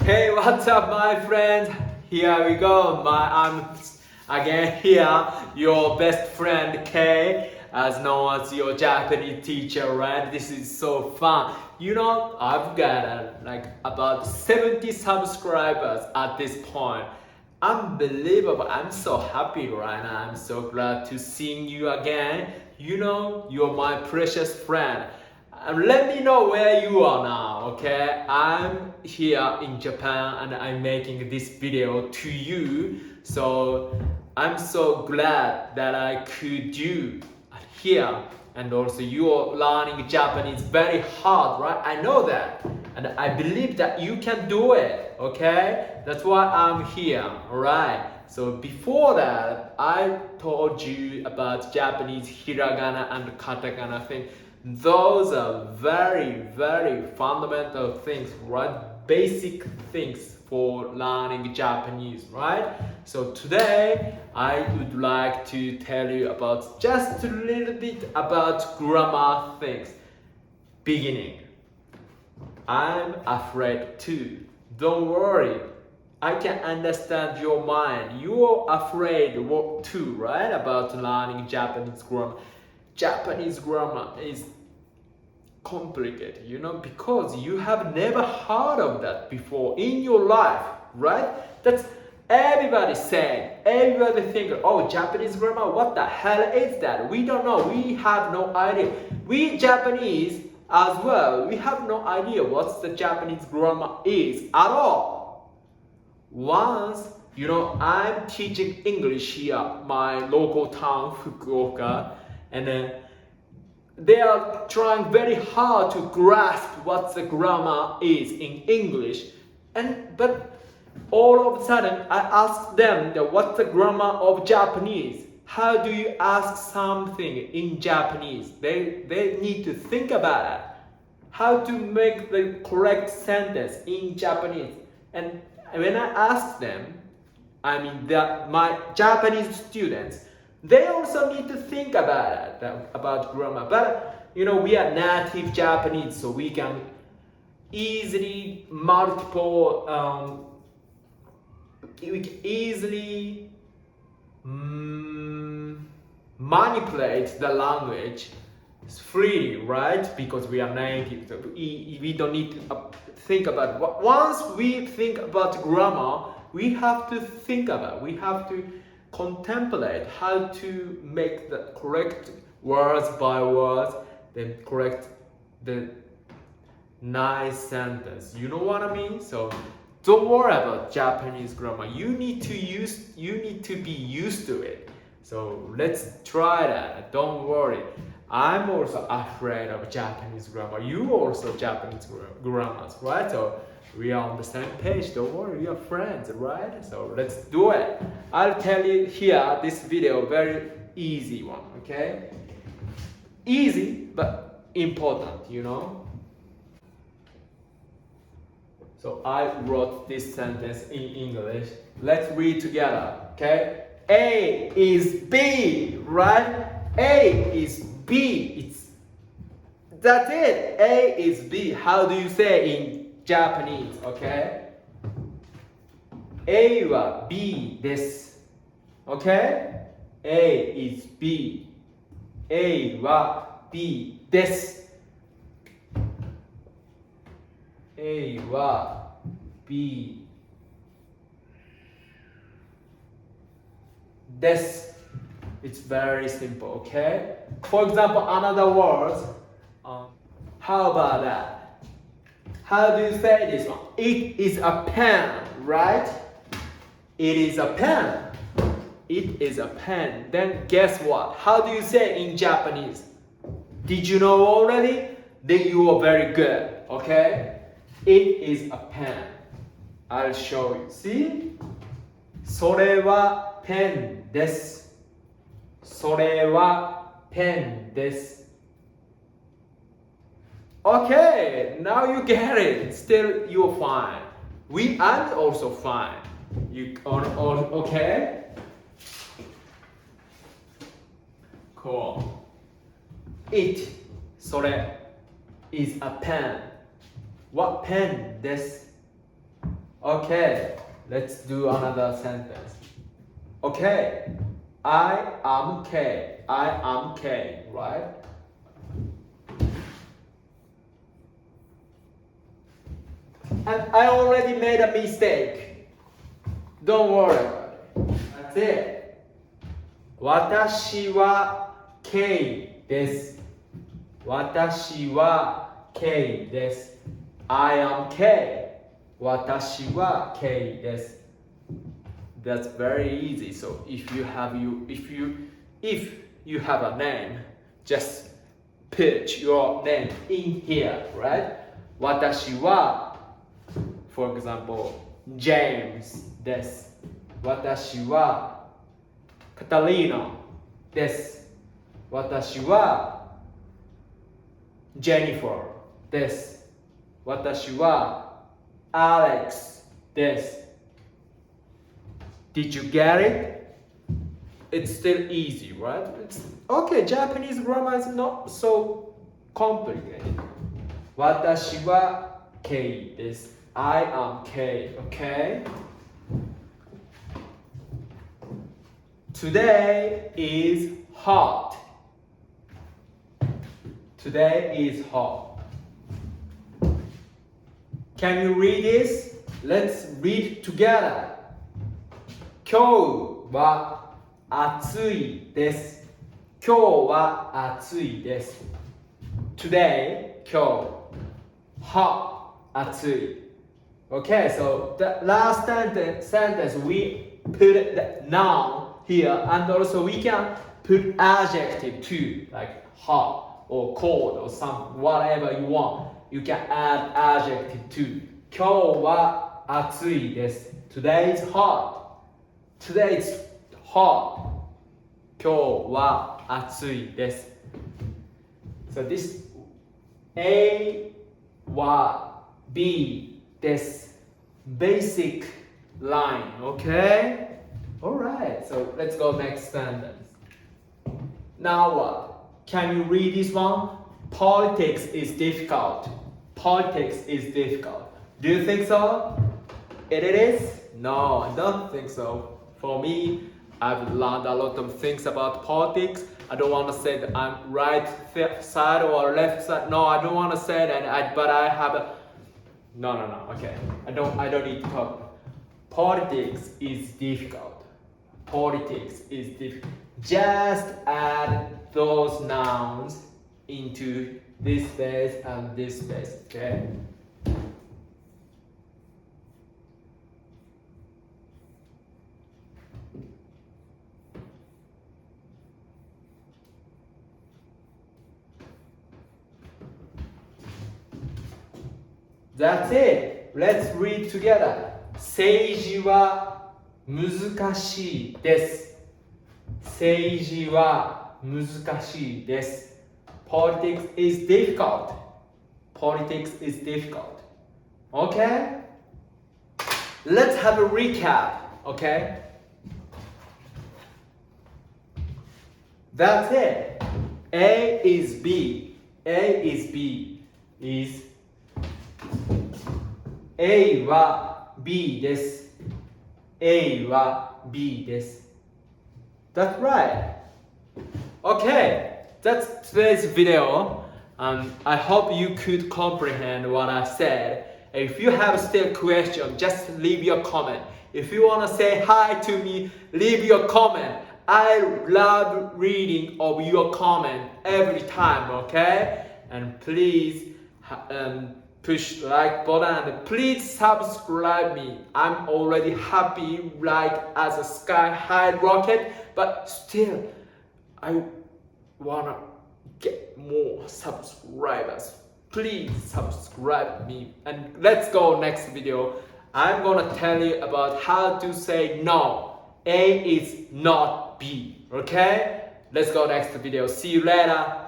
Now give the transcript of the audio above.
Hey, what's up, my friends? Here we go. I'm again here, your best friend Kay, as known as your Japanese teacher, right? This is so fun. I've got about 70 subscribers at this point. Unbelievable. I'm so happy right now. I'm so glad to seeing you again. You're my precious friend. Let me know where you are now, okay? I'm here in Japan and I'm making this video to you. So I'm so glad that I could do here. And also you're learning Japanese very hard, right? I know that. And I believe that you can do it, okay? That's why I'm here, alright? So before that, I told you about Japanese hiragana and katakana thing. Those are very, very fundamental things, right? Basic things for learning Japanese, right? So today, I would like to tell you about just a little bit about grammar things. Beginning. I'm afraid too. Don't worry. I can understand your mind. You're afraid too, right? About learning Japanese grammar. Japanese grammar is complicated, because you have never heard of that before in your life, right? That's everybody saying. Everybody thinking, oh, Japanese grammar, what the hell is that? We don't know. We have no idea. We Japanese as well, we have no idea what the Japanese grammar is at all. Once, I'm teaching English here, my local town, Fukuoka, and they are trying very hard to grasp what the grammar is in English. But all of a sudden, I asked them what's the grammar of Japanese? How do you ask something in Japanese? They need to think about it. How to make the correct sentence in Japanese. And when I asked them, my Japanese students, they also need to think about it, about grammar. But we are native Japanese, so we can easily manipulate the language freely, right? Because we are native, so we don't need to think about it. Once we think about grammar, we have to contemplate how to make the correct words by words, then correct the nice sentence. You know what I mean? So don't worry about Japanese grammar. You need to be used to it. So let's try that. Don't worry. I'm also afraid of Japanese grammar. You also Japanese grammars, right? So we are on the same page. Don't worry, we are friends, right? So let's do it. I'll tell you here, this video, very easy one, okay? Easy, but important, So I wrote this sentence in English. Let's read together, okay? A is B, right? A is B. That's it. A is B. How do you say in Japanese, okay? A は B です。Okay? A is B. A は B です。A は B です。It's very simple, okay? For example, another word. How about that? How do you say this one? It is a pen, right? It is a pen. It is a pen. Then guess what? How do you say in Japanese? Did you know already? Then you are very good, okay? It is a pen. I'll show you. See? それはペンです。それはペンです。Okay, now you get it. Still, you're fine. I'm also fine. Okay? Cool. It, それ is a pen. What pen です Okay, let's do another sentence. Okay, I am K. I am K, right? And I already made a mistake. Don't worry about it. That's it. 私は K です。私は K です。I am K. 私は K です。That's very easy. So if you have a name, just put your name in here, right? 私は for example, James です。私はカタリーナです。私はジェニファーです。私はアレックスです。Did you get it? It's still easy, right? Okay, Japanese grammar is not so complicated. 私は K です。I am K, okay? Today is hot. Today is hot. Can you read this? Let's read together. 今日は暑いです。今日は暑いです。Today, 今日。hot, 暑い。Okay, so the last sentence we put the noun here, and also we can put adjective too, like hot or cold or some whatever you want. You can add adjective too. 今日は暑いです。Today is hot. Today is hot. 今日は暑いです。So this A は B です。Basic line, okay? Alright, so let's go next sentence. Now what? Can you read this one? Politics is difficult. Politics is difficult. Do you think so? It is? No, I don't think so. For me, I've learned a lot of things about politics. I don't want to say that I'm right side or left side. No, I don't want to say that. But I have a. No. Okay, I don't need to talk. Politics is difficult. Politics is difficult. Just add those nouns into this space and this space. Okay. That's it. Let's read together. 政治は難しいです。政治は難しいです。Politics is difficult. Politics is difficult. Okay? Let's have a recap. Okay? That's it. A is B. A is B. A は B です。A は B です。That's right. Okay, that's today's video. I hope you could comprehend what I said. If you have still question, just leave your comment. If you want to say hi to me, leave your comment. I love reading of your comment every time, okay? And please push like button and please subscribe me. I'm already happy like as a sky high rocket, but still I wanna get more subscribers. Please subscribe me and let's go next video. I'm gonna tell you about how to say no. A is not B, okay? Let's go next video. See you later.